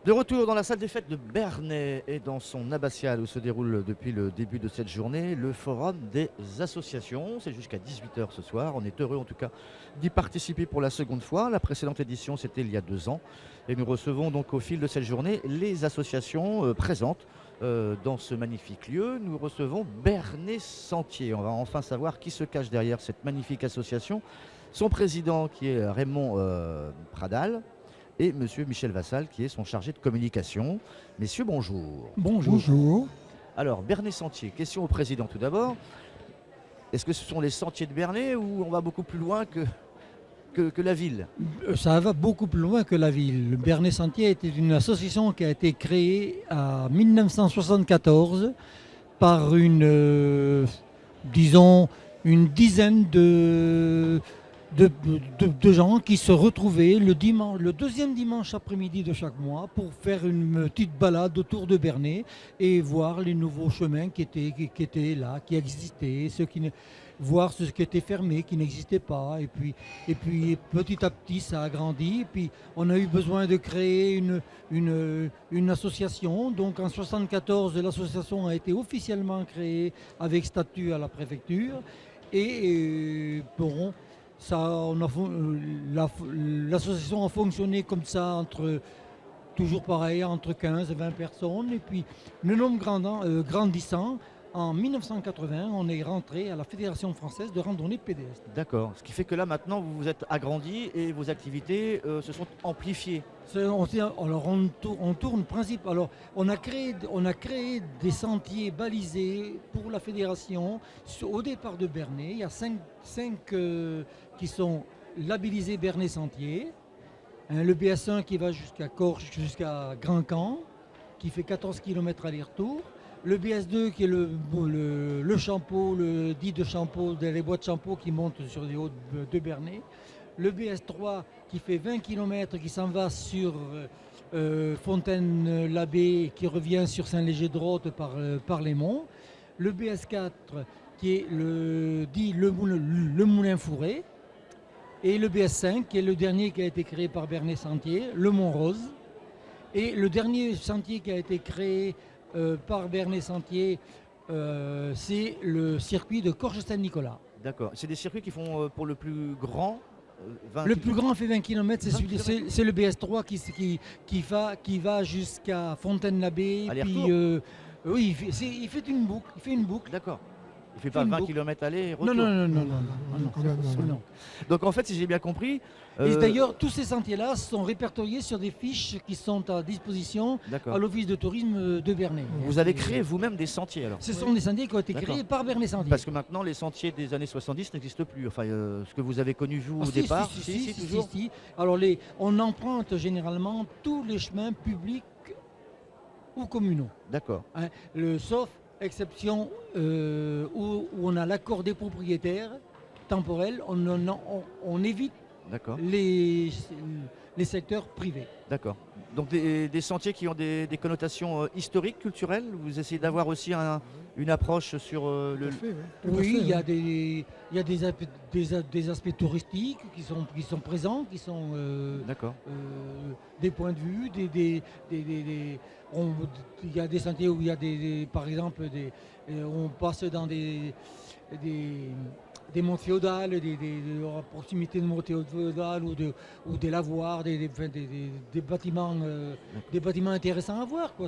De retour dans la salle des fêtes de Bernay et dans son abbatiale où se déroule depuis le début de cette journée le forum des associations. C'est jusqu'à 18 h ce soir. On est heureux en tout cas d'y participer pour la seconde fois. La précédente édition c'était il y a 2 ans. Et nous recevons donc au fil de cette journée les associations présentes dans ce magnifique lieu. Nous recevons Bernay Sentier. On va enfin savoir qui se cache derrière cette magnifique association. Son président qui est Raymond Pradal et monsieur Michel Vassal qui est son chargé de communication. Messieurs, bonjour. Bonjour. Bonjour. Alors, Bernay Sentier, question au président tout d'abord. Est-ce que ce sont les sentiers de Bernay ou on va beaucoup plus loin que la ville? Ça va beaucoup plus loin que la ville. Le Bernay Sentier était une association qui a été créée en 1974 par disons, une dizaine de gens qui se retrouvaient le deuxième dimanche après-midi de chaque mois pour faire une petite balade autour de Bernay et voir les nouveaux chemins qui étaient là, qui existaient, voir ce qui était fermé, qui n'existait pas. Et puis petit à petit, ça a grandi. Et puis on a eu besoin de créer une association. Donc en 1974, l'association a été officiellement créée avec statut à la préfecture. Et bon, l'association a fonctionné comme ça, toujours pareil, entre 15 et 20 personnes. Et puis le nombre grandissant, en 1980, on est rentré à la Fédération française de randonnée pédestre. D'accord. Ce qui fait que là maintenant vous vous êtes agrandi et vos activités se sont amplifiées. Alors on tourne principe. Alors on a créé des sentiers balisés pour la fédération au départ de Bernay. Il y a 5 qui sont labellisés Bernay Sentier. Le BS1 qui va jusqu'à Corche, jusqu'à Grand-Camp, qui fait 14 km aller-retour. Le BS2 qui est le Champeau, le dit de Champeau, les bois de Champeau qui montent sur les hauts de Bernay. Le BS3 qui fait 20 km, qui s'en va sur Fontaine-l'Abbé, qui revient sur Saint-Léger-de-Rotte par les monts. Le BS4 qui est le Moulin Fourré. Et le BS5 qui est le dernier qui a été créé par Bernay Sentier, le Mont Rose. Et le dernier sentier qui a été créé par Bernay Sentier, c'est le circuit de Corche-Saint-Nicolas. D'accord. C'est des circuits qui font pour le plus grand 20 Le km. plus grand fait 20 km, c'est le BS3 qui va jusqu'à Fontaine-l'Abbé. Aller-retour. Oui, il fait une boucle. D'accord. Il ne fait pas 20 km aller et retour. Non. Donc en fait, si j'ai bien compris... Et d'ailleurs, tous ces sentiers-là sont répertoriés sur des fiches qui sont à disposition à l'Office de tourisme de Bernay. Vous avez créé vous-même des sentiers alors? Ce sont des sentiers qui ont été créés par Bernay Sentier. Parce que maintenant, les sentiers des années 70 n'existent plus. Enfin, ce que vous avez connu vous au départ, toujours. Alors, on emprunte généralement tous les chemins publics ou communaux. D'accord. Sauf exception où on a l'accord des propriétaires temporels, on évite les secteurs privés. D'accord. Donc des sentiers qui ont des connotations historiques, culturelles. Vous essayez d'avoir aussi une approche sur le... Oui, il y a des aspects touristiques qui sont présents, qui sont des points de vue, il y a des sentiers où il y a par exemple, on passe dans des monts féodales, à proximité de monts féodales ou des lavoirs, des bâtiments intéressants à voir, quoi.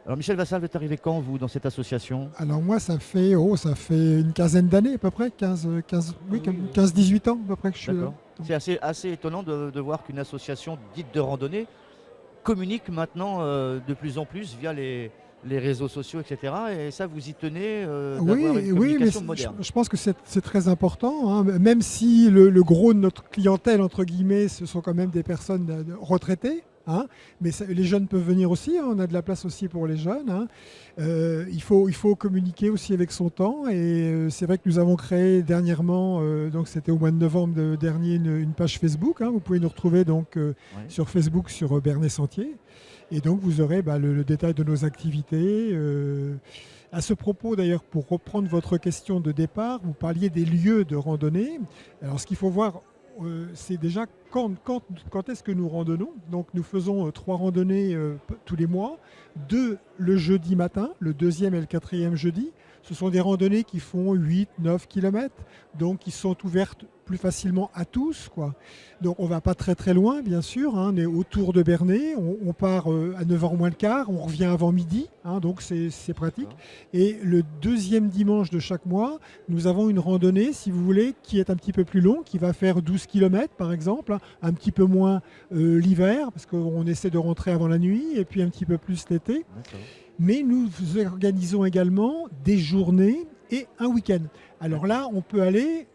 Alors Michel Vassal, vous êtes arrivé quand vous dans cette association? Alors moi ça fait une quinzaine d'années à peu près, 15-18 ans à peu près que je suis là. C'est assez étonnant de voir qu'une association dite de randonnée communique maintenant de plus en plus via les réseaux sociaux, etc. Et ça, vous y tenez d'avoir une communication moderne. Je pense que c'est très important, hein, même si le gros de notre clientèle, entre guillemets, ce sont quand même des personnes retraitées. Hein, mais les jeunes peuvent venir aussi, hein, on a de la place aussi pour les jeunes. Hein. Il faut communiquer aussi avec son temps et c'est vrai que nous avons créé dernièrement, donc c'était au mois de novembre dernier, une page Facebook. Hein, vous pouvez nous retrouver donc, sur Facebook sur Bernay Sentier et donc vous aurez le détail de nos activités. À ce propos d'ailleurs, pour reprendre votre question de départ, vous parliez des lieux de randonnée. Alors ce qu'il faut voir c'est déjà quand est-ce que nous randonnons. Donc nous faisons 3 randonnées tous les mois, 2 le jeudi matin, le deuxième et le quatrième jeudi. Ce sont des randonnées qui font 8-9 km, donc qui sont ouvertes plus facilement à tous, quoi. Donc on ne va pas très très loin, bien sûr, hein. On est autour de Bernay, on part à 9h moins le quart, on revient avant midi, hein, donc c'est pratique. Et le deuxième dimanche de chaque mois, nous avons une randonnée, si vous voulez, qui est un petit peu plus longue, qui va faire 12 km par exemple, hein, un petit peu moins l'hiver, parce qu'on essaie de rentrer avant la nuit, et puis un petit peu plus l'été. D'accord. Mais nous organisons également des journées et un week-end. Alors là, on peut aller,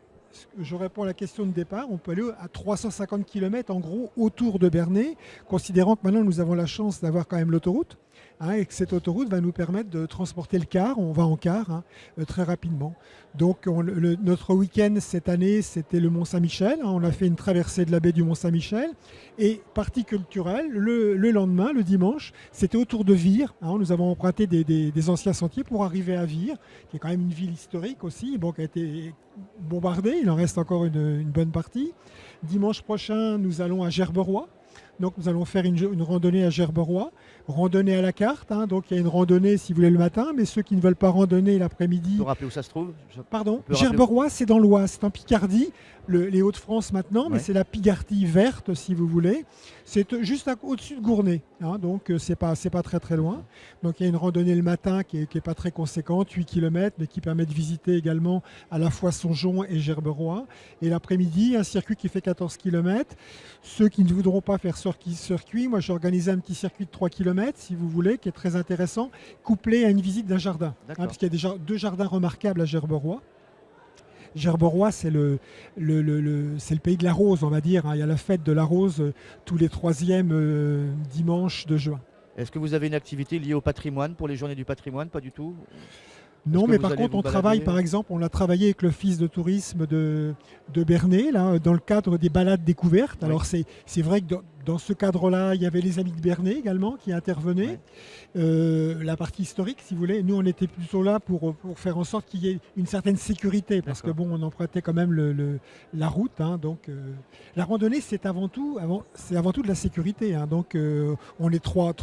je réponds à la question de départ, on peut aller à 350 km en gros autour de Bernay, considérant que maintenant nous avons la chance d'avoir quand même l'autoroute, hein, et que cette autoroute va nous permettre de transporter le car, on va en car, hein, très rapidement. Donc notre week-end cette année, c'était le Mont-Saint-Michel, hein, on a fait une traversée de la baie du Mont-Saint-Michel, et partie culturelle, le lendemain, le dimanche, c'était autour de Vire, hein, nous avons emprunté des anciens sentiers pour arriver à Vire, qui est quand même une ville historique aussi, bon, qui a été bombardée, il en reste encore une bonne partie. Dimanche prochain, nous allons à Gerberoy. Donc nous allons faire une randonnée à Gerberoy, randonnée à la carte, hein, donc il y a une randonnée si vous voulez le matin, mais ceux qui ne veulent pas randonner l'après-midi... Vous rappeler où ça se trouve? Pardon, Gerberoy c'est dans l'Oise, c'est en Picardie, les Hauts-de-France maintenant, mais c'est la Picardie verte si vous voulez. C'est juste au-dessus de Gournay, hein, donc c'est pas très très loin. Donc il y a une randonnée le matin qui est pas très conséquente, 8 km, mais qui permet de visiter également à la fois Songeon et Gerberoy. Et l'après-midi, un circuit qui fait 14 km. Ceux qui ne voudront pas faire circuit, moi j'ai organisé un petit circuit de 3 km si vous voulez, qui est très intéressant, couplé à une visite d'un jardin, hein, parce qu'il y a déjà 2 jardins remarquables à Gerberoy. Gerberoy, c'est le pays de la rose, on va dire, hein. Il y a la fête de la rose tous les 3e dimanches de juin. Est-ce que vous avez une activité liée au patrimoine pour les journées du patrimoine? Pas du tout? Non, mais par contre, on travaille, par exemple, on a travaillé avec l'office de tourisme de Bernay, là, dans le cadre des balades découvertes. Oui. Alors, c'est vrai que dans ce cadre-là, il y avait les amis de Bernay également qui intervenaient. La partie historique, si vous voulez, nous, on était plutôt là pour faire en sorte qu'il y ait une certaine sécurité, parce que bon, on empruntait quand même la route, hein, donc la randonnée, c'est avant tout de la sécurité, hein, donc on est trois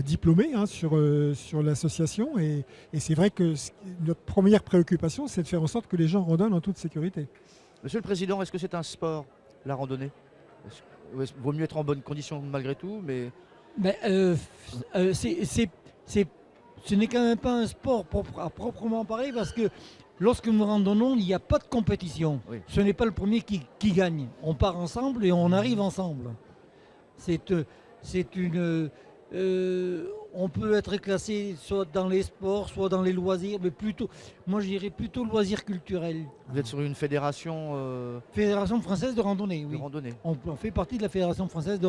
diplômés, hein, sur l'association, et c'est vrai que notre première préoccupation, c'est de faire en sorte que les gens randonnent en toute sécurité. Monsieur le Président, est-ce que c'est un sport, la randonnée? Vaut mieux être en bonne condition malgré tout, mais... Ce n'est quand même pas un sport à proprement parler, parce que lorsque nous randonnons, il n'y a pas de compétition. Oui. Ce n'est pas le premier qui gagne. On part ensemble et on arrive ensemble. On peut être classé soit dans les sports, soit dans les loisirs, mais plutôt, moi je dirais plutôt loisirs culturels. Vous êtes sur une fédération Fédération française de randonnée, oui. de randonnée. On fait partie de la Fédération française de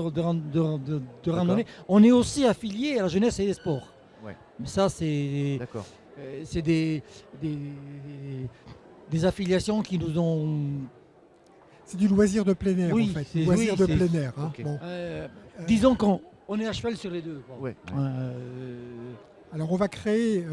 randonnée. On est aussi affilié à la jeunesse et les sports. Ouais. Mais ça, c'est des affiliations qui nous ont... C'est du loisir de plein air, Oui, en fait. c'est- Loisir oui, de c'est- plein air, hein. Ok. Bon. disons qu'on est à cheval sur les deux, quoi. Ouais. Alors on va créer,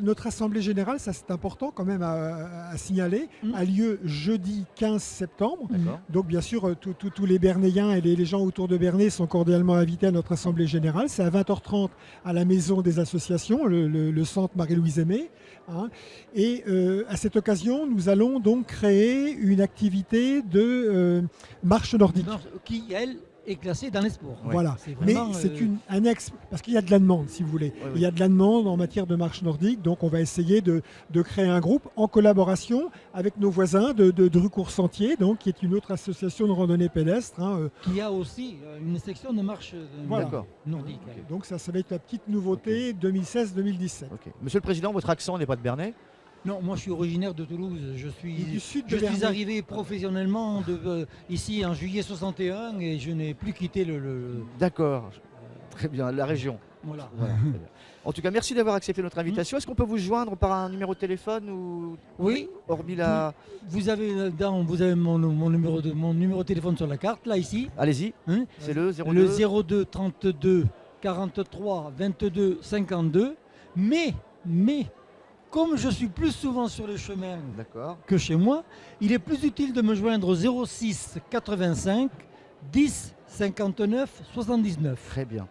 notre assemblée générale, ça c'est important quand même à signaler, a lieu jeudi 15 septembre. D'accord. Donc bien sûr, tous les Bernayens et les gens autour de Bernay sont cordialement invités à notre assemblée générale. C'est à 20h30 à la maison des associations, le centre Marie-Louise Aimé, hein. Et à cette occasion, nous allons donc créer une activité de marche nordique. Qui, elle, est classée dans les sports. Ouais. Voilà, C'est mais vraiment, c'est une annexe, parce qu'il y a de la demande, si vous voulez. Oui. Il y a de la demande en matière de marche nordique, donc on va essayer de créer un groupe en collaboration avec nos voisins de Drucourt-Sentier, donc qui est une autre association de randonnée pédestre, hein. Qui a aussi une section de marche Voilà. D'accord. nordique. Donc ça va être la petite nouveauté 2016-2017. Ok. Monsieur le Président, votre accent n'est pas de Bernay? Non, moi je suis originaire de Toulouse. Je Et suis du sud de Je suis Bernay. arrivé professionnellement ici en juillet 61 et je n'ai plus quitté le... D'accord. Très bien, la région. Voilà. Voilà, très bien. En tout cas, merci d'avoir accepté notre invitation. Est-ce qu'on peut vous joindre par un numéro de téléphone ou Oui, hormis la... vous avez mon numéro de téléphone sur la carte, là, ici. Allez-y, Hein, c'est le 02. le 02 32 43 22 52. Mais comme je suis plus souvent sur les chemins D'accord. que chez moi, il est plus utile de me joindre au 06 85 10 59 79. Très bien.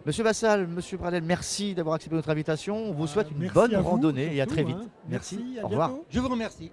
Monsieur Vassal, Monsieur Pradel, merci d'avoir accepté notre invitation. On vous souhaite une Merci bonne à vous, randonnée et à très surtout, vite. hein. Merci, à Au revoir. bientôt. Je vous remercie.